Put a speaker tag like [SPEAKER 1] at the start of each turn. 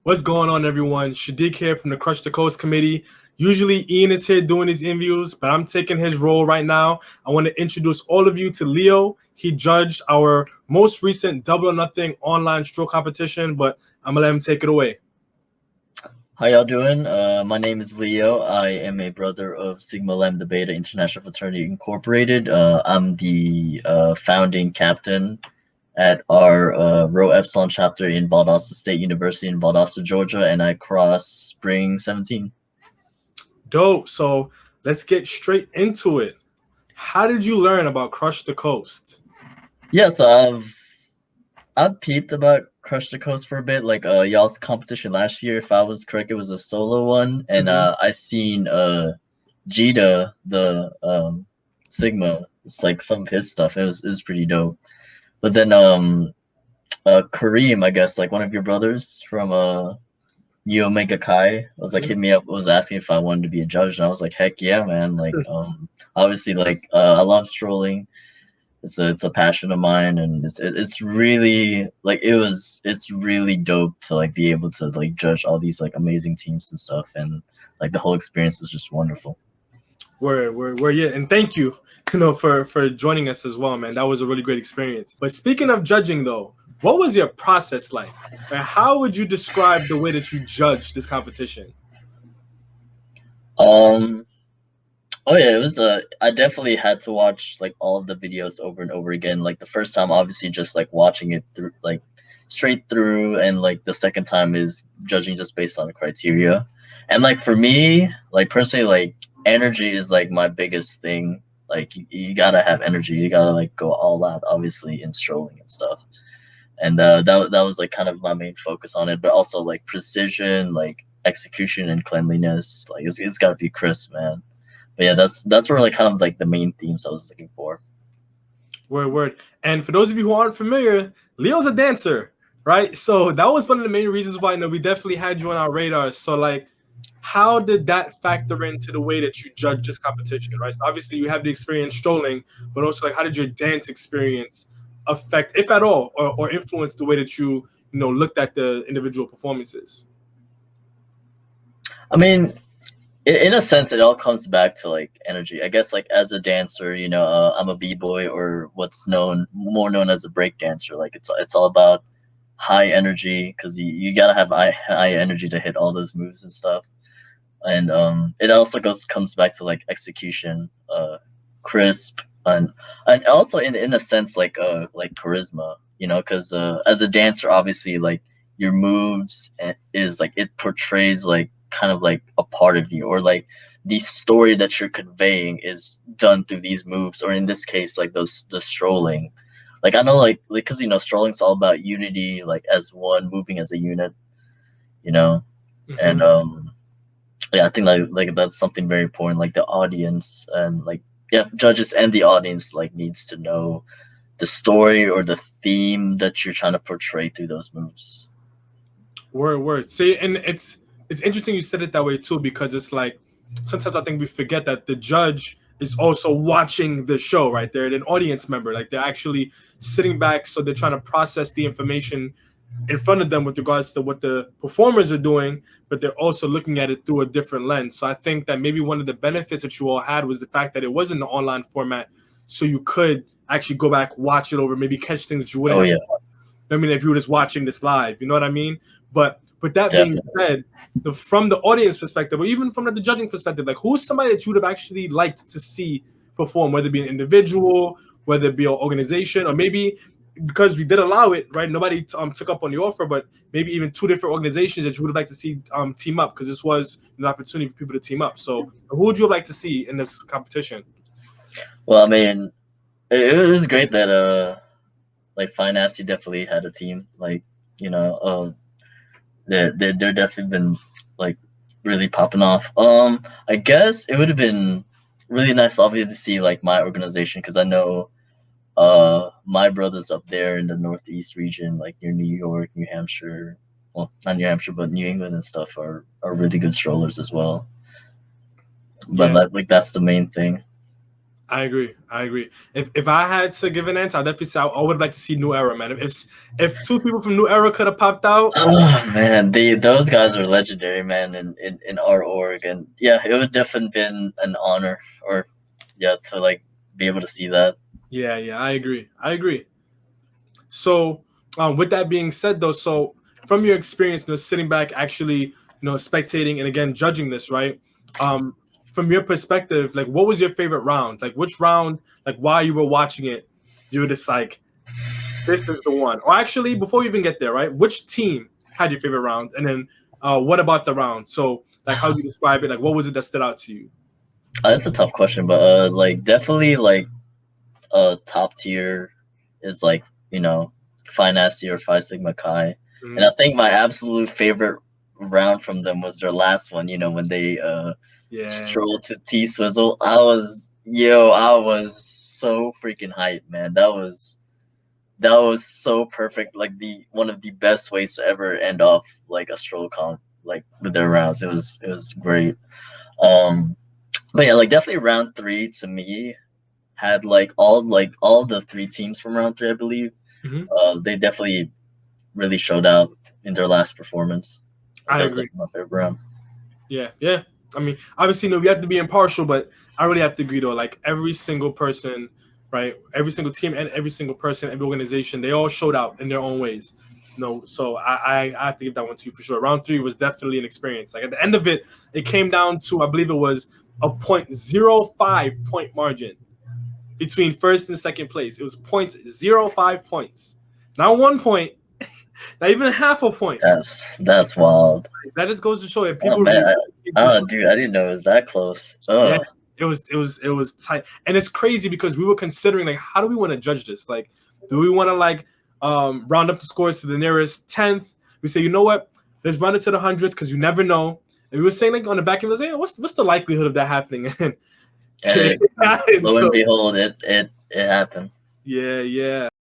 [SPEAKER 1] What's going on, everyone? Shadiq here from the Crush the Coast Committee. Usually, Ian is here doing these interviews, but I'm taking his role right now. I want to introduce all of you to Leo. He judged our most recent Double or Nothing online stroke competition, but I'm going to let him take it away.
[SPEAKER 2] How y'all doing? My name is Leo. I am a brother of Sigma Lambda Beta International Fraternity Incorporated. I'm the founding captain at our Rho Epsilon chapter in Valdosta State University in Valdosta, Georgia, and I cross Spring 17.
[SPEAKER 1] Dope. So let's get straight into it. How did you learn about Crush the Coast?
[SPEAKER 2] Yeah, so I've peeped about Crush the Coast for a bit. Like y'all's competition last year, if I was correct, it was a solo one, and I seen Jita, the Sigma. It's like some of his stuff. It was pretty dope. But then Kareem, I guess, like one of your brothers from New Omega Kai was like hit me up, was asking if I wanted to be a judge, and I was like, heck yeah, man. Like obviously like I love strolling. It's a passion of mine, and it's really like it's really dope to like be able to like judge all these like amazing teams and stuff, and like the whole experience was just wonderful.
[SPEAKER 1] Yeah, and thank you, for joining us as well, man. That was a really great experience. But speaking of judging, though, what was your process like? And how would you describe the way that you judged this competition?
[SPEAKER 2] Um, oh yeah, it was I definitely had to watch like all of the videos over and over again. Like the first time, obviously, just like watching it through, like straight through, and like the second time is judging just based on the criteria. And like for me, like personally, like energy is like my biggest thing. Like you gotta have energy. You gotta like go all out, obviously, in strolling and stuff. And that was like kind of my main focus on it, but also like precision, like execution and cleanliness. Like it's gotta be crisp, man. But yeah, that's where like kind of like the main themes I was looking for.
[SPEAKER 1] Word. And for those of you who aren't familiar, Leo's a dancer, right? So that was one of the main reasons why we definitely had you on our radar. So like, how did that factor into the way that you judge this competition, right? So obviously you have the experience strolling, but also like, how did your dance experience affect, if at all, or influence the way that you looked at the individual performances?
[SPEAKER 2] I mean, in a sense, it all comes back to like energy. I guess like as a dancer, I'm a b-boy, or what's more known as a break dancer. Like it's all about high energy, because you gotta have high energy to hit all those moves and stuff. And it also comes back to like execution, crisp, and also in a sense like charisma, because as a dancer, obviously, like your moves is like it portrays like kind of like a part of you, or like the story that you're conveying is done through these moves, or in this case like the strolling. Like I know like because strolling's all about unity, like as one, moving as a unit, you know and yeah, I think like that's something very important. Like the audience, and like, yeah, judges and the audience like needs to know the story or the theme that you're trying to portray through those moves.
[SPEAKER 1] Word. See, and it's interesting you said it that way too, because it's like sometimes I think we forget that the judge is also watching the show, right? They're an audience member, like they're actually sitting back, so they're trying to process the information in front of them with regards to what the performers are doing, but they're also looking at it through a different lens. So I think that maybe one of the benefits that you all had was the fact that it was in the online format, so you could actually go back, watch it over, maybe catch things that you wouldn't
[SPEAKER 2] Oh
[SPEAKER 1] have.
[SPEAKER 2] yeah,
[SPEAKER 1] I mean, if you were just watching this live, you know what I mean? But that being
[SPEAKER 2] definitely.
[SPEAKER 1] said, from the audience perspective, or even from the judging perspective, like who's somebody that you would have actually liked to see perform, whether it be an individual, whether it be an organization, or maybe because we did allow it, right? Nobody took up on the offer, but maybe even two different organizations that you would have liked to see team up, because this was an opportunity for people to team up. So who would you like to see in this competition?
[SPEAKER 2] Well, I mean, it was great that like Finance definitely had a team. Like they're definitely been like really popping off. I guess it would have been really nice, obviously, to see like my organization, because I know my brothers up there in the Northeast region, like near New York, New Hampshire, well, not New Hampshire, but New England and stuff, are really good strollers as well. But
[SPEAKER 1] Yeah.
[SPEAKER 2] like that's the main thing.
[SPEAKER 1] I agree. I agree. If I had to give an answer, I'd definitely say I would like to see New Era, man. If two people from New Era could have popped out,
[SPEAKER 2] Oh man, those guys are legendary, man, in our org, and yeah, it would definitely been an honor, or yeah, to like be able to see that.
[SPEAKER 1] yeah, yeah, I agree. I agree. So, with that being said, though, so from your experience, sitting back, actually, spectating, and again judging this, right? Um, from your perspective, like, what was your favorite round? Like, which round? Like, while you were watching it, you were just like, this is the one. Or actually, before you even get there, right? Which team had your favorite round? And then, what about the round? So, like, how do you describe it? Like, what was it that stood out to you?
[SPEAKER 2] That's a tough question, but like definitely like top tier is like Phi Nasty or Phi Sigma Chi, and
[SPEAKER 1] Mhm.
[SPEAKER 2] I think my absolute favorite round from them was their last one. When they
[SPEAKER 1] Yeah,
[SPEAKER 2] strolled to T Swizzle, I was so freaking hyped, man. That was so perfect. Like the one of the best ways to ever end off like a stroll comp, like with their rounds. It was great. Um, but yeah, like definitely round three to me had like all the three teams from round three, I believe.
[SPEAKER 1] hmm
[SPEAKER 2] They definitely really showed out in their last performance. Like
[SPEAKER 1] I
[SPEAKER 2] that was
[SPEAKER 1] agree.
[SPEAKER 2] definitely my favorite round.
[SPEAKER 1] Yeah, yeah. I mean, obviously, we have to be impartial, but I really have to agree though. Like every single person, right? Every single team and every single person, every organization, they all showed out in their own ways. So I have to give that one to you for sure. Round three was definitely an experience. Like at the end of it, it came down to I believe it was a .05 point margin between first and second place. It was .05 points, not 1 point, not even half a point.
[SPEAKER 2] That's wild.
[SPEAKER 1] That just goes to show that
[SPEAKER 2] Oh
[SPEAKER 1] people
[SPEAKER 2] man,
[SPEAKER 1] really take the show.
[SPEAKER 2] dude, I didn't know it was that close.
[SPEAKER 1] Yeah,
[SPEAKER 2] Oh,
[SPEAKER 1] it was tight, and it's crazy because we were considering like, how do we want to judge this? Like, do we want to like round up the scores to the nearest tenth? We say, you know what? Let's round it to the hundredth because you never know. And we were saying like on the back end, hey, what's the likelihood of that happening?
[SPEAKER 2] and
[SPEAKER 1] And
[SPEAKER 2] lo and
[SPEAKER 1] so
[SPEAKER 2] behold, it happened.
[SPEAKER 1] yeah, yeah.